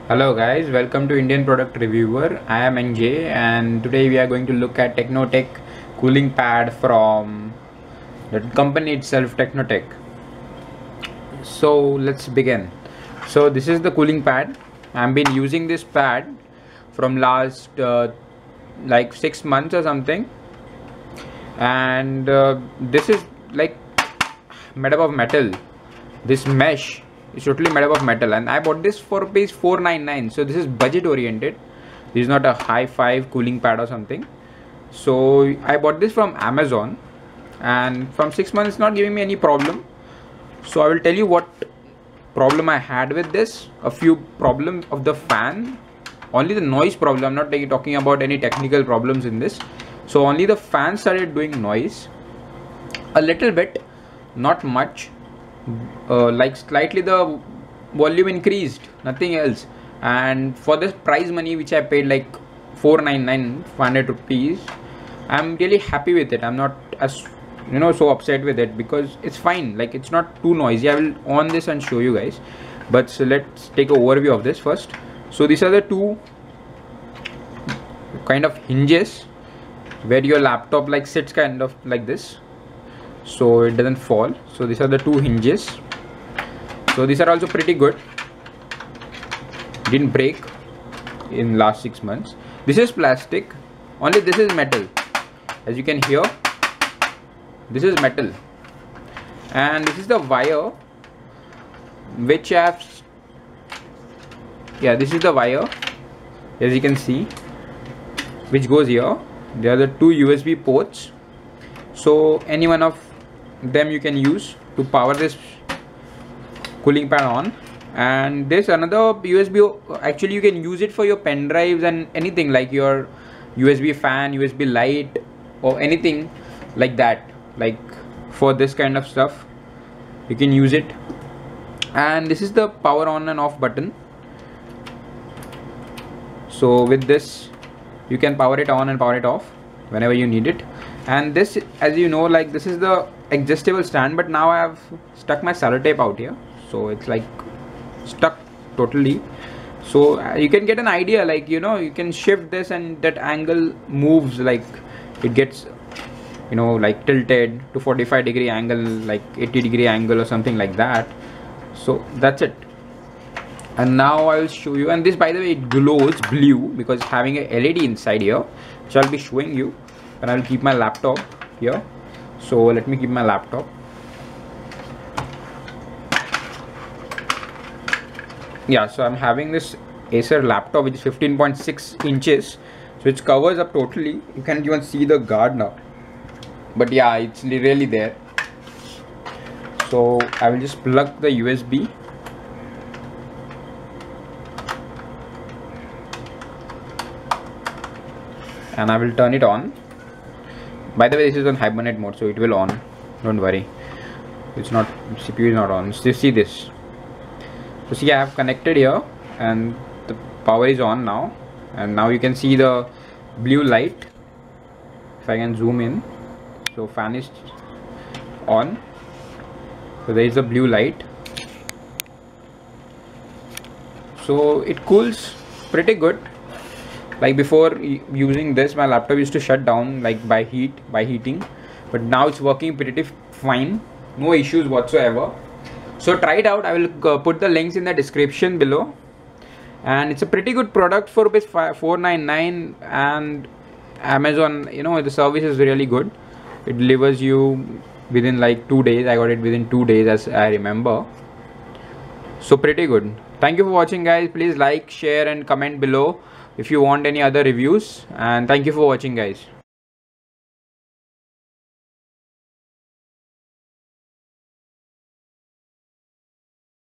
Hello guys, welcome to Indian Product Reviewer. I am NJ and today we are going to look at Technotech cooling pad from the company itself, Technotech. So let's begin. So this is the cooling pad. I've been using this pad from last like 6 months or something, and this is like made up of metal. This mesh is totally made up of metal, and I bought this for rupees 499. So this is budget oriented. This is not a high five cooling pad or something. So I bought this from Amazon, and from 6 months it's not giving me any problem. So I will tell you what problem I had with this. A few problems of the fan, only the noise problem. I'm not talking about any technical problems in this. So only the fan started doing noise a little bit, not much. Like slightly the volume increased, nothing else. And for this price money which I paid, like 499, 500 rupees, I'm really happy with it. I'm not as so upset with it because it's fine. Like, it's not too noisy. I will on this and show you guys, but so let's take an overview of this first. So these are the two kind of hinges where your laptop like sits kind of like this, so it doesn't fall. So these are the two hinges. So these are also pretty good, didn't break in last 6 months. This is plastic, only this is metal. As you can hear, this is metal, and this is the wire which I have. Yeah, this is the wire, as you can see, which goes here. There are the two USB ports, so any one of them you can use to power this cooling fan on. And there's another USB. Actually, you can use it for your pen drives and anything, like your USB fan, USB light, or anything like that. Like for this kind of stuff you can use it. And this is the power on and off button. So with this you can power it on and power it off whenever you need it. And this, as you know, like this is the adjustable stand, but now I have stuck my sellotape out here, so it's like stuck totally. So you can get an idea, like you can shift this and that angle moves, like it gets like tilted to 45-degree angle, like 80-degree angle or something like that. So that's it. And now I will show you. And this, by the way, it glows blue because having a LED inside here, which I'll be showing you. And I will keep my laptop here. So let me keep my laptop. Yeah, so I'm having this Acer laptop which is 15.6 inches, so it covers up totally. You can't even see the guard now, but yeah, it's really there. So I will just plug the USB. And I will turn it on. By the way, this is on hibernate mode, so it will on, don't worry. It's not, CPU is not on. So see this. So see, I have connected here and the power is on now. And now you can see the blue light. If I can zoom in. So fan is on. So there is a blue light. So it cools pretty good. Like before using this, my laptop used to shut down like by heating, but now it's working pretty fine, no issues whatsoever. So try it out. I will put the links in the description below. And it's a pretty good product for rupees 499. And Amazon, the service is really good. It delivers you within like 2 days. I got it within 2 days, as I remember. So pretty good. Thank you for watching, guys. Please like, share and comment below if you want any other reviews. And thank you for watching, guys.